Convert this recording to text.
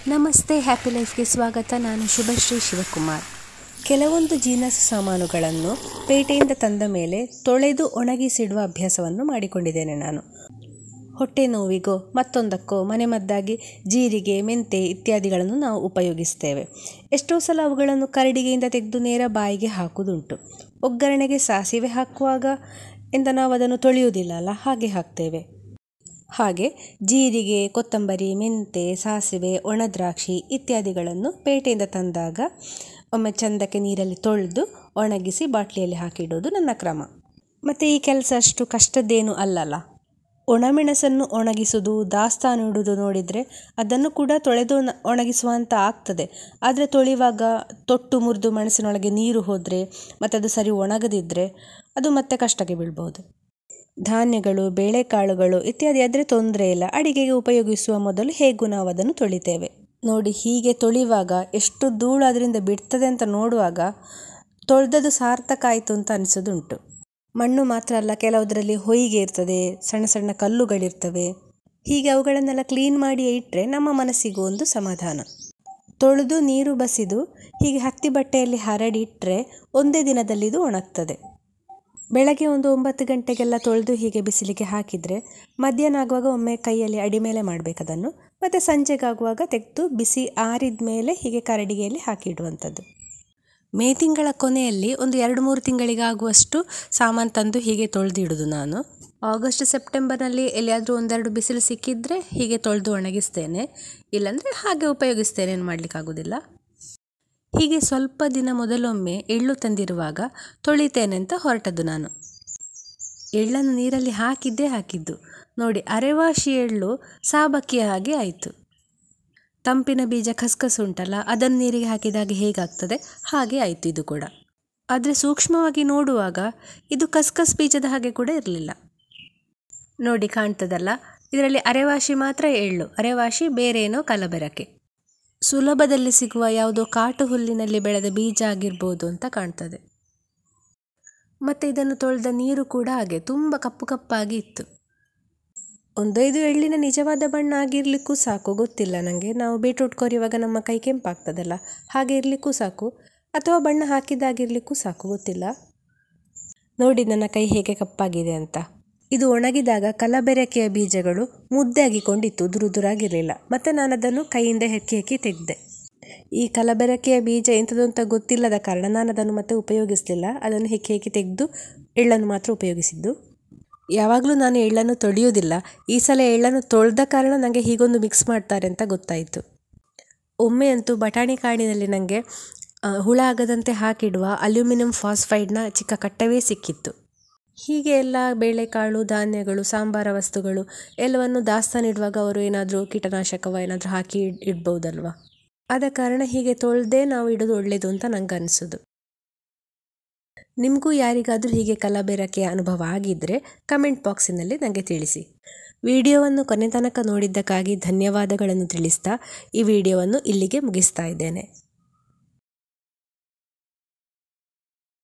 ನಮಸ್ತೆ, ಹ್ಯಾಪಿ ಲೈಫ್ಗೆ ಸ್ವಾಗತ. ನಾನು ಶುಭಶ್ರೀ ಶಿವಕುಮಾರ್. ಕೆಲವೊಂದು ಜೀನಸ್ ಸಾಮಾನುಗಳನ್ನು ಪೇಟೆಯಿಂದ ತಂದ ಮೇಲೆ ತೊಳೆದು ಒಣಗಿಸಿಡುವ ಅಭ್ಯಾಸವನ್ನು ಮಾಡಿಕೊಂಡಿದ್ದೇನೆ ನಾನು. ಹೊಟ್ಟೆ ನೋವಿಗೋ ಮತ್ತೊಂದಕ್ಕೋ ಮನೆಮದ್ದಾಗಿ ಜೀರಿಗೆ, ಮೆಂತೆ ಇತ್ಯಾದಿಗಳನ್ನು ನಾವು ಉಪಯೋಗಿಸ್ತೇವೆ. ಎಷ್ಟೋ ಸಲ ಅವುಗಳನ್ನು ಕರಡಿಗೆಯಿಂದ ತೆಗೆದು ನೇರ ಬಾಯಿಗೆ ಹಾಕುವುದುಂಟು. ಒಗ್ಗರಣೆಗೆ ಸಾಸಿವೆ ಹಾಕುವಾಗ ಎಂದ ನಾವು ಅದನ್ನು ತೊಳೆಯುವುದಿಲ್ಲ ಅಲ್ಲ, ಹಾಗೆ ಹಾಕ್ತೇವೆ. ಹಾಗೆ ಜೀರಿಗೆ, ಕೊತ್ತಂಬರಿ, ಮೆಂತೆ, ಸಾಸಿವೆ, ಒಣದ್ರಾಕ್ಷಿ ಇತ್ಯಾದಿಗಳನ್ನು ಪೇಟೆಯಿಂದ ತಂದಾಗ ಒಮ್ಮೆ ಚಂದಕ್ಕೆ ನೀರಲ್ಲಿ ತೊಳೆದು ಒಣಗಿಸಿ ಬಾಟ್ಲಿಯಲ್ಲಿ ಹಾಕಿಡೋದು ನನ್ನ ಕ್ರಮ. ಮತ್ತು ಈ ಕೆಲಸ ಅಷ್ಟು ಕಷ್ಟದ್ದೇನೂ ಅಲ್ಲಲ್ಲ. ಒಣಮೆಣಸನ್ನು ಒಣಗಿಸುವುದು, ದಾಸ್ತಾನು ಇಡುವುದು ನೋಡಿದರೆ ಅದನ್ನು ಕೂಡ ತೊಳೆದು ಒಣಗಿಸುವಂತ ಆಗ್ತದೆ. ಆದರೆ ತೊಳೆಯುವಾಗ ತೊಟ್ಟು ಮುರಿದು ಮೆಣಸಿನೊಳಗೆ ನೀರು ಹೋದರೆ ಮತ್ತು ಅದು ಸರಿ ಒಣಗದಿದ್ದರೆ ಅದು ಮತ್ತೆ ಕಷ್ಟಕ್ಕೆ ಬೀಳ್ಬೋದು. ಧಾನ್ಯಗಳು, ಬೇಳೆಕಾಳುಗಳು ಇತ್ಯಾದಿ ಆದರೆ ತೊಂದರೆ ಇಲ್ಲ. ಅಡಿಗೆಗೆ ಉಪಯೋಗಿಸುವ ಮೊದಲು ಹೇಗೂ ನಾವು ಅದನ್ನು ತೊಳಿತೇವೆ. ನೋಡಿ, ಹೀಗೆ ತೊಳೆಯುವಾಗ ಎಷ್ಟು ಧೂಳು ಅದರಿಂದ ಬಿಡ್ತದೆ ಅಂತ ನೋಡುವಾಗ ತೊಳೆದದ್ದು ಸಾರ್ಥಕ ಆಯಿತು ಅಂತ ಅನಿಸೋದುಂಟು. ಮಣ್ಣು ಮಾತ್ರ ಅಲ್ಲ, ಕೆಲವುದರಲ್ಲಿ ಹೊಯ್ಗೆ ಇರ್ತದೆ, ಸಣ್ಣ ಸಣ್ಣ ಕಲ್ಲುಗಳಿರ್ತವೆ. ಹೀಗೆ ಅವುಗಳನ್ನೆಲ್ಲ ಕ್ಲೀನ್ ಮಾಡಿ ಇಟ್ಟರೆ ನಮ್ಮ ಮನಸ್ಸಿಗೂ ಒಂದು ಸಮಾಧಾನ. ತೊಳೆದು ನೀರು ಬಸಿದು ಹೀಗೆ ಹತ್ತಿ ಬಟ್ಟೆಯಲ್ಲಿ ಹರಡಿ ಇಟ್ಟರೆ ಒಂದೇ ದಿನದಲ್ಲಿ ಇದು ಒಣಗ್ತದೆ. ಬೆಳಗ್ಗೆ ಒಂದು 9 ಗಂಟೆಗೆಲ್ಲ ತೊಳೆದು ಹೀಗೆ ಬಿಸಿಲಿಗೆ ಹಾಕಿದರೆ ಮಧ್ಯಾಹ್ನ ಆಗುವಾಗ ಒಮ್ಮೆ ಕೈಯಲ್ಲಿ ಅಡಿಮೇಲೆ ಮಾಡಬೇಕದನ್ನು. ಮತ್ತು ಸಂಜೆಗಾಗುವಾಗ ತೆಗೆದು ಬಿಸಿ ಆರಿದ ಮೇಲೆ ಹೀಗೆ ಕರಡಿಗೆಯಲ್ಲಿ ಹಾಕಿಡುವಂಥದ್ದು. ಮೇ ತಿಂಗಳ ಕೊನೆಯಲ್ಲಿ ಒಂದು 2-3 ತಿಂಗಳಿಗಾಗುವಷ್ಟು ಸಾಮಾನು ತಂದು ಹೀಗೆ ತೊಳೆದಿಡುವುದು ನಾನು. ಆಗಸ್ಟ್ ಸೆಪ್ಟೆಂಬರ್ನಲ್ಲಿ ಎಲ್ಲಿಯಾದರೂ 1-2 ಬಿಸಿಲು ಸಿಕ್ಕಿದರೆ ಹೀಗೆ ತೊಳೆದು ಒಣಗಿಸ್ತೇನೆ. ಇಲ್ಲಾಂದರೆ ಹಾಗೆ ಉಪಯೋಗಿಸ್ತೇನೆ, ಏನು ಮಾಡಲಿಕ್ಕಾಗೋದಿಲ್ಲ. ಹೀಗೆ ಸ್ವಲ್ಪ ದಿನ ಮೊದಲೊಮ್ಮೆ ಎಳ್ಳು ತಂದಿರುವಾಗ ತೊಳಿತೇನೆ ಅಂತ ಹೊರಟದ್ದು ನಾನು. ಎಳ್ಳನ್ನು ನೀರಲ್ಲಿ ಹಾಕಿದ್ದು ನೋಡಿ, ಅರೆವಾಶಿ ಎಳ್ಳು ಸಾಬಕ್ಕಿಯ ಹಾಗೆ ಆಯಿತು. ತಂಪಿನ ಬೀಜ ಖಸ್ಖಸ್ ಉಂಟಲ್ಲ, ಅದನ್ನು ನೀರಿಗೆ ಹಾಕಿದಾಗ ಹೇಗಾಗ್ತದೆ ಹಾಗೆ ಆಯಿತು ಇದು ಕೂಡ. ಆದರೆ ಸೂಕ್ಷ್ಮವಾಗಿ ನೋಡುವಾಗ ಇದು ಖಸ್ಖಸ್ ಬೀಜದ ಹಾಗೆ ಕೂಡ ಇರಲಿಲ್ಲ. ನೋಡಿ, ಕಾಣ್ತದಲ್ಲ, ಇದರಲ್ಲಿ ಅರೆವಾಶಿ ಮಾತ್ರ ಎಳ್ಳು, ಅರೆವಾಶಿ ಬೇರೇನೋ ಕಲಬೆರಕೆ. ಸುಲಭದಲ್ಲಿ ಸಿಗುವ ಯಾವುದೋ ಕಾಟು ಹುಲ್ಲಿನಲ್ಲಿ ಬೆಳೆದ ಬೀಜ ಆಗಿರ್ಬೋದು ಅಂತ ಕಾಣ್ತದೆ. ಮತ್ತು ಇದನ್ನು ತೊಳೆದ ನೀರು ಕೂಡ ಹಾಗೆ ತುಂಬ ಕಪ್ಪು ಕಪ್ಪಾಗಿ ಇತ್ತು. 1-5 ಎಳ್ಳಿನ ನಿಜವಾದ ಬಣ್ಣ ಆಗಿರಲಿಕ್ಕೂ ಸಾಕು, ಗೊತ್ತಿಲ್ಲ ನನಗೆ. ನಾವು ಬೀಟ್ರೂಟ್ ಕೊರೆಯುವಾಗ ನಮ್ಮ ಕೈ ಕೆಂಪಾಗ್ತದಲ್ಲ, ಹಾಗೆ ಇರಲಿಕ್ಕೂ ಸಾಕು, ಅಥವಾ ಬಣ್ಣ ಹಾಕಿದ್ದಾಗಿರಲಿಕ್ಕೂ ಸಾಕು, ಗೊತ್ತಿಲ್ಲ. ನೋಡಿ ನನ್ನ ಕೈ ಹೇಗೆ ಕಪ್ಪಾಗಿದೆ ಅಂತ. ಇದು ಒಣಗಿದಾಗ ಕಲಬೆರಕೆಯ ಬೀಜಗಳು ಮುದ್ದೆ ಆಗಿಕೊಂಡಿತ್ತು, ದುರುದುರಾಗಿರಲಿಲ್ಲ. ಮತ್ತು ನಾನು ಅದನ್ನು ಕೈಯಿಂದ ಹೆಕ್ಕಿ ತೆಗೆದೆ. ಈ ಕಲಬೆರಕೆಯ ಬೀಜ ಎಂಥದ್ದು ಅಂತ ಗೊತ್ತಿಲ್ಲದ ಕಾರಣ ನಾನು ಅದನ್ನು ಮತ್ತೆ ಉಪಯೋಗಿಸಲಿಲ್ಲ. ಅದನ್ನು ಹೆಕ್ಕಿ ತೆಗೆದು ಎಳ್ಳನ್ನು ಮಾತ್ರ ಉಪಯೋಗಿಸಿದ್ದು. ಯಾವಾಗಲೂ ನಾನು ಎಳ್ಳನ್ನು ತೊಳೆಯೋದಿಲ್ಲ. ಈ ಸಲ ಎಳ್ಳನ್ನು ತೊಳೆದ ಕಾರಣ ನನಗೆ ಹೀಗೊಂದು ಮಿಕ್ಸ್ ಮಾಡ್ತಾರೆ ಅಂತ ಗೊತ್ತಾಯಿತು. ಒಮ್ಮೆ ಅಂತೂ ಬಟಾಣಿ ಕಾಡಿನಲ್ಲಿ ನನಗೆ ಹುಳ ಆಗದಂತೆ ಹಾಕಿಡುವ ಅಲ್ಯೂಮಿನಿಯಂ ಫಾಸ್ಫೈಡ್ನ ಚಿಕ್ಕ ಕಟ್ಟವೇ ಸಿಕ್ಕಿತ್ತು. ಹೀಗೆ ಎಲ್ಲ ಬೇಳೆಕಾಳು, ಧಾನ್ಯಗಳು, ಸಾಂಬಾರ ವಸ್ತುಗಳು ಎಲ್ಲವನ್ನು ದಾಸ್ತಾನಿಡುವಾಗ ಅವರು ಏನಾದರೂ ಕೀಟನಾಶಕವ ಏನಾದರೂ ಹಾಕಿ ಇಡ್ಬೋದಲ್ವ. ಆದ ಕಾರಣ ಹೀಗೆ ತೊಳೆದೇ ನಾವು ಇಡೋದು ಒಳ್ಳೆಯದು ಅಂತ ನಂಗೆ ಅನಿಸೋದು. ನಿಮಗೂ ಯಾರಿಗಾದರೂ ಹೀಗೆ ಕಲಬೆರಕೆಯ ಅನುಭವ ಆಗಿದ್ದರೆ ಕಮೆಂಟ್ ಬಾಕ್ಸಿನಲ್ಲಿ ನನಗೆ ತಿಳಿಸಿ. ವಿಡಿಯೋವನ್ನು ಕೊನೆ ತನಕ ನೋಡಿದ್ದಕ್ಕಾಗಿ ಧನ್ಯವಾದಗಳನ್ನು ತಿಳಿಸ್ತಾ ಈ ವಿಡಿಯೋವನ್ನು ಇಲ್ಲಿಗೆ ಮುಗಿಸ್ತಾ ಇದ್ದೇನೆ.